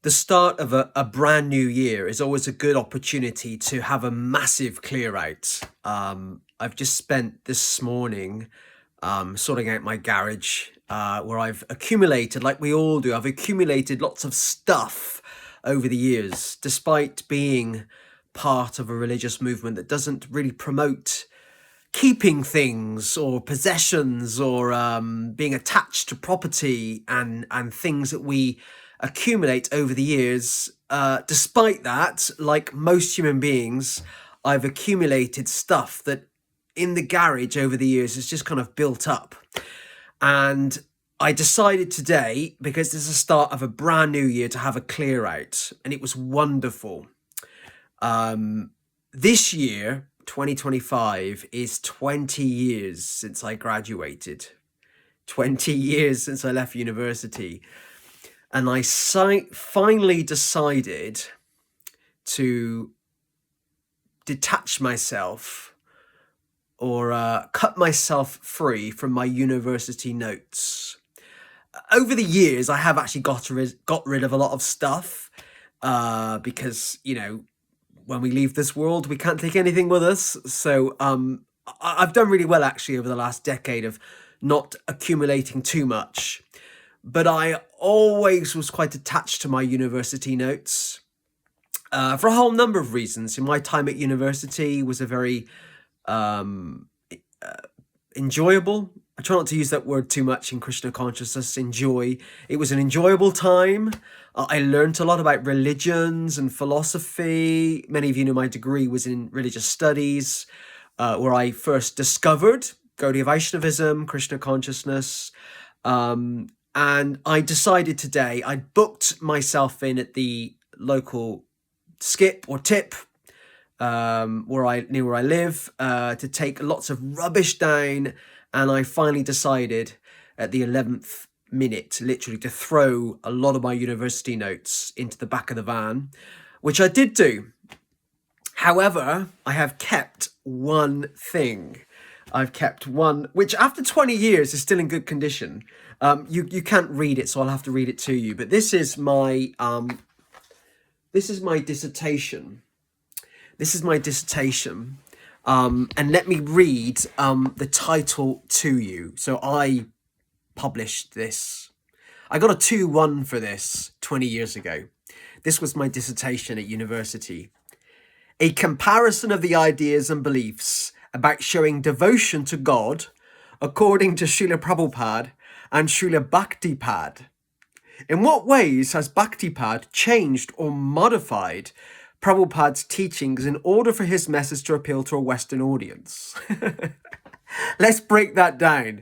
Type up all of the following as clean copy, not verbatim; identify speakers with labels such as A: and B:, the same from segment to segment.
A: The start of a brand new year is always a good opportunity to have a massive clear out. I've just spent this morning sorting out my garage where I've accumulated, like we all do, I've accumulated lots of stuff over the years, despite being part of a religious movement that doesn't really promote keeping things or possessions or being attached to property and things that we accumulate over the years. Despite that, like most human beings, I've accumulated stuff that in the garage over the years has just kind of built up. And I decided today, because this is the start of a brand new year, to have a clear out, and it was wonderful. This year, 2025, is 20 years since I graduated, 20 years since I left university. And I finally decided to detach myself or cut myself free from my university notes. Over the years, I have actually got rid of a lot of stuff because, you know, when we leave this world, we can't take anything with us. So I've done really well, actually, over the last decade of not accumulating too much. But I always was quite attached to my university notes for a whole number of reasons. In my time at university was a very enjoyable. I try not to use that word too much in Krishna consciousness. Enjoy. It was an enjoyable time. I learned a lot about religions and philosophy. Many of you know my degree was in religious studies, where I first discovered Gaudiya Vaishnavism, Krishna consciousness. And I decided today, I booked myself in at the local skip or tip near where I live to take lots of rubbish down. And I finally decided at the 11th minute, literally, to throw a lot of my university notes into the back of the van, which I did do. However, I have kept one thing. I've kept one, which after 20 years is still in good condition. You can't read it, so I'll have to read it to you. But this is my dissertation. This is my dissertation. And let me read the title to you. So I published this. I got a 2-1 for this 20 years ago. This was my dissertation at university. A comparison of the ideas and beliefs about showing devotion to God according to Srila Prabhupada and Srila Bhaktipad. In what ways has Bhaktipad changed or modified Prabhupada's teachings in order for his message to appeal to a Western audience? Let's break that down.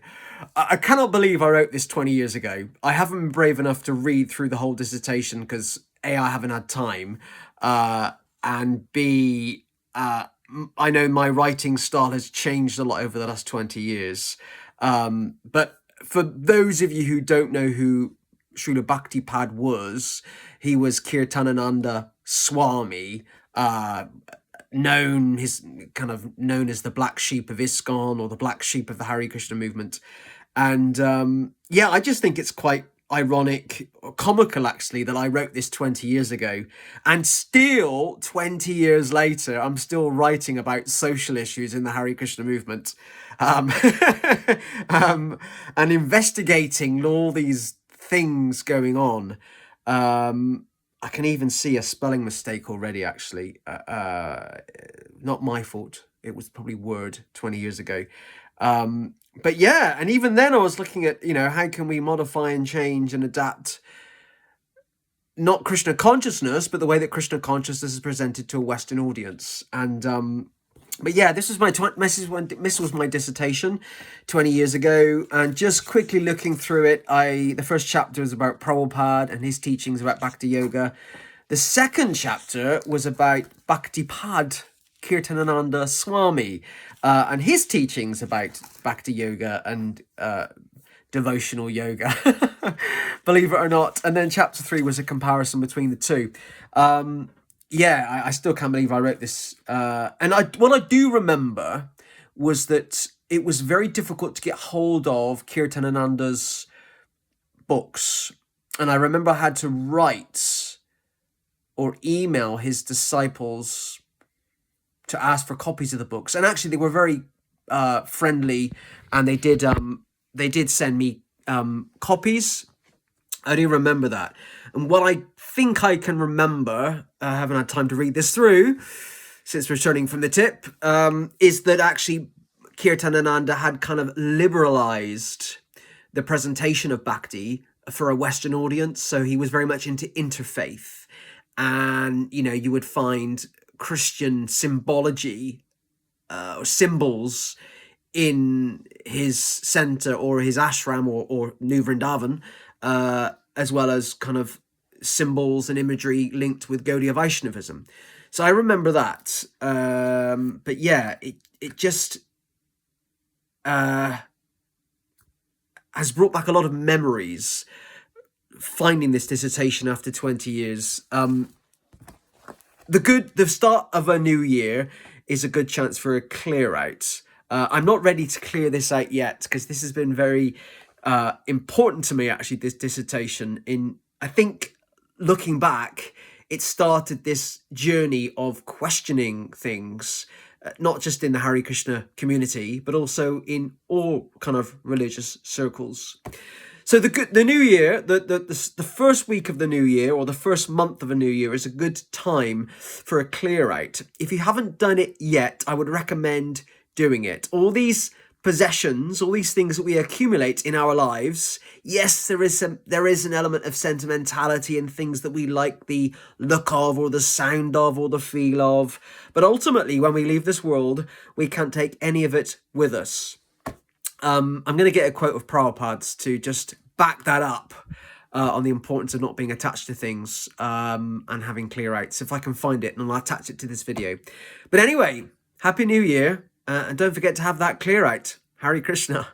A: I cannot believe I wrote this 20 years ago. I haven't been brave enough to read through the whole dissertation because A, I haven't had time, and B, I know my writing style has changed a lot over the last 20 years. But for those of you who don't know who Srila Bhaktipad was, he was Kirtanananda Swami, known as the black sheep of ISKCON or the black sheep of the Hare Krishna movement. And yeah, I just think it's quite ironic or comical, actually, that I wrote this 20 years ago, and still 20 years later I'm still writing about social issues in the Hare Krishna movement, and investigating all these things going on. I can even see a spelling mistake already, actually. Not my fault. It was probably Word 20 years ago. But yeah, and even then I was looking at, how can we modify and change and adapt not Krishna consciousness, but the way that Krishna consciousness is presented to a Western audience. And but yeah, this was my dissertation 20 years ago. And just quickly looking through it, the first chapter was about Prabhupada and his teachings about Bhakti Yoga. The second chapter was about Bhaktipad Kirtanananda Swami and his teachings about Bhakti Yoga and devotional yoga, believe it or not. And then chapter 3 was a comparison between the two. Yeah, I still can't believe I wrote this. And what I do remember was that it was very difficult to get hold of Kirtanananda's books. And I remember I had to write or email his disciples to ask for copies of the books. And actually, they were very friendly, and they did send me copies. I do remember that. And what I think I can remember, I haven't had time to read this through since returning from the tip, is that actually Kirtanananda had kind of liberalized the presentation of Bhakti for a Western audience. So he was very much into interfaith. And, you know, you would find Christian symbology or symbols in his center or his ashram or New Vrindavan, as well as kind of symbols and imagery linked with Gaudiya Vaishnavism. So I remember that. But yeah, it just has brought back a lot of memories finding this dissertation after 20 years. The start of a new year is a good chance for a clear out. I'm not ready to clear this out yet, because this has been very important to me, actually, this dissertation. I think, looking back, it started this journey of questioning things, not just in the Hare Krishna community, but also in all kind of religious circles. So the new year, the first week of the new year, or the first month of a new year, is a good time for a clear out. If you haven't done it yet, I would recommend doing it. All these possessions, all these things that we accumulate in our lives, yes, there is an element of sentimentality and things that we like the look of, or the sound of, or the feel of. But ultimately, when we leave this world, we can't take any of it with us. I'm going to get a quote of Prabhupada's to just back that up on the importance of not being attached to things and having clear outs, if I can find it, and I'll attach it to this video. But anyway, Happy New Year, and don't forget to have that clear out. Hare Krishna.